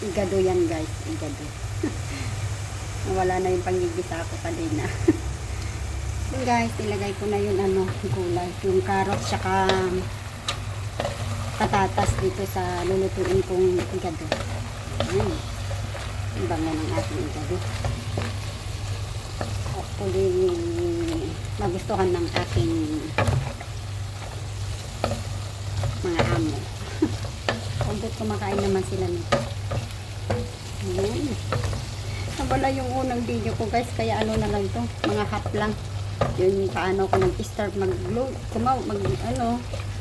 Igado yan guys, igado. Wala na yung panggigisa ko kanina. So guys, ilagay ko na yung gulay, yung carrot saka patatas dito sa lulutuin kong igado. Ang bango ng ating igado. Hopefully magustuhan ng aking mga amo. Kumput kumakain naman sila nito. Ayan. Nawala yung unang video ko guys, kaya na lang to, mga half lang. Yun paano ko nag-start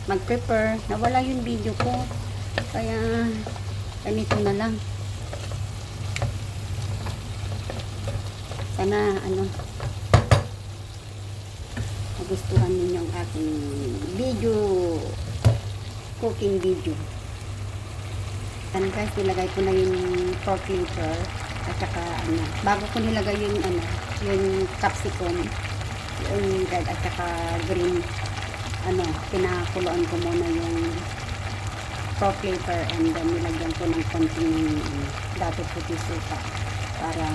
mag-prepare. Nawala yung video ko. Kaya ganito na lang. Sana magustuhan ninyo ang aking video, cooking video. Yan guys, nilagay ko na yung pork liver at saka bago ko nilagay yung yung capsicum, yung red at saka green, pinakuloan ko muna yung pork liver and then nilagyan ko ng konting dato puti suka para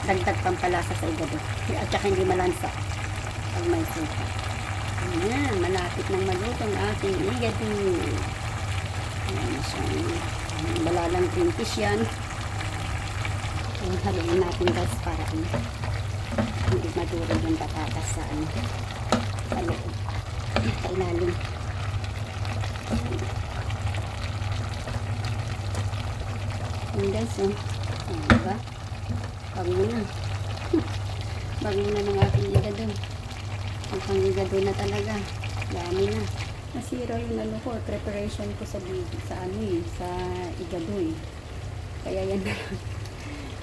dagdag pampalasa sa igado at saka hindi malansa pag may suka. Ayan, malapit ng maluto ang ating igado. Ayan na siya. Balalang green fish yan. Haluin natin guys para hindi madurog yung patatas sa loob, sa ilalim. Ayan guys, diba? Bango na. Bango na ng ating igado. Ang pangigado na talaga. Dami na. Nasira yung preparation ko sa igado eh. Kaya yan na lang.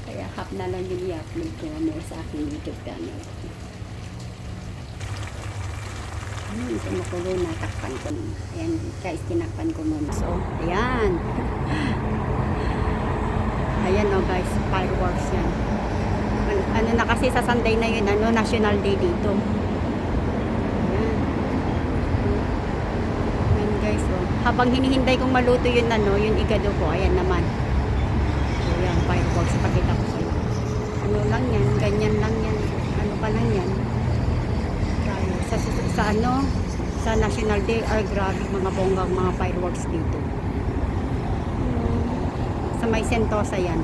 Kaya half na lang yung i-upload ko sa aking YouTube channel. So makulo na, takpan ko na. Ayan guys, tinakpan ko muna. So, ayan. Ayan guys, fireworks yan. Na kasi sa Sunday na yun, National Day dito. Habang hinihintay kong maluto yun yung igado ko, ayan naman. Ayan, fireworks, pakita ko sa'yo. Lang yan, ganyan lang yan. Pa lang yan. Sa National Day, grabe mga bonggang mga fireworks dito. Sa may Sentosa yan.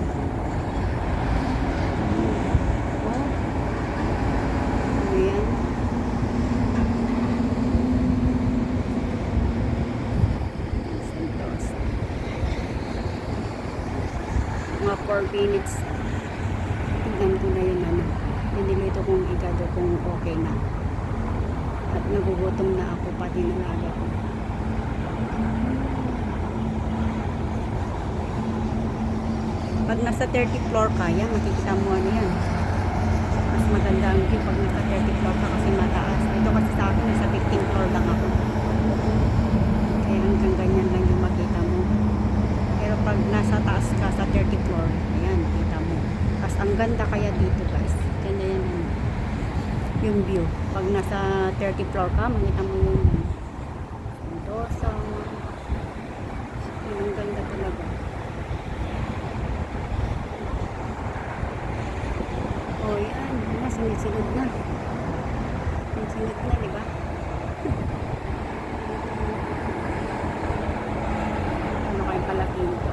Ayan. Mga 4 minutes tignan ko na yun yung nilito kong igado kung okay na at nagugutom na ako pati nalaga ko. Pag nasa 30th floor kaya makikita mo yan, mas maganda ang view pag nasa 30th floor ka kasi mataas. Ito kasi sa akin nasa 15th floor lang ako, kaya hanggang ganyan lang yung makita mo. Pero pag nasa taas ka sa 30th floor, ayan, kita mo. Kasi ang ganda kaya dito guys. Ganda yan yung view. Pag nasa 30th floor ka, makita mo yung Sentosa. Ang ganda talaga. Oh, yan. Sunod-sunod na. Sunod na, diba? Palaki ito.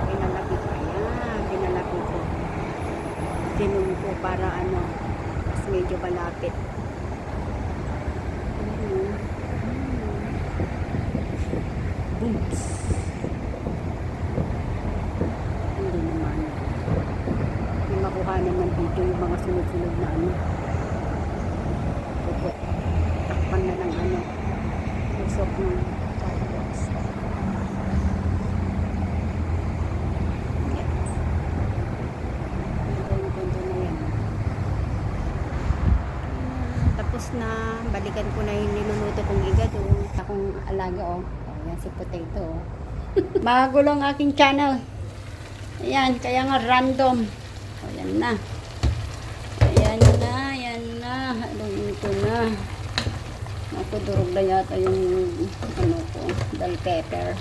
Pinalaki ko. Ayan, pinalaki ko. Tinun ko para mas medyo malapit. Booms. Hindi naman. May makuha naman dito yung mga sunod-sunod na Pupo. Takpan na ng usok ng fireworks. Na balikan ko na yung niluluto kong igado akong alaga yan si potato bago lang aking channel, ayan, kaya nga random. Ayan na, haluin ko na. Ako durog na yata yung ko, bell pepper.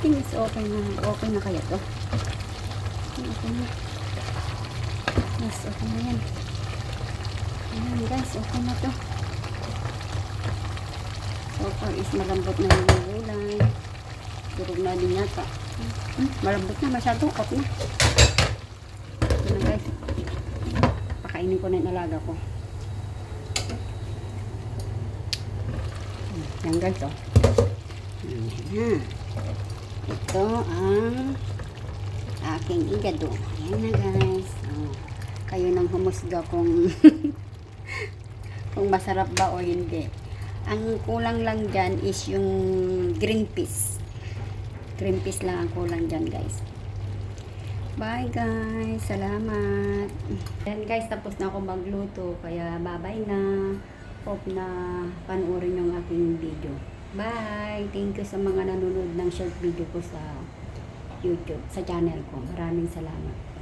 think it's okay na. Okay na kaya to? Okay na. Yes, okay na yan. Ayan guys, okay na to. So far is malambot na yung gulay. Durog na din yata. Malambot na, masyado. Off na. Ito na guys. Pakainin ko na yung alaga ko. Yan guys, oh. Ayan. Ito ang aking igado. Ayan na guys. Oh. Kayo nang humusga kung kung masarap ba o hindi. Ang kulang lang dyan is yung green peas. Green peas lang ang kulang dyan guys. Bye guys. Salamat. Ayan guys, tapos na ako magluto. Kaya bye-bye na. Hope na panoorin yung aking video. Bye! Thank you sa mga nanonood ng short video ko sa YouTube, sa channel ko. Maraming salamat.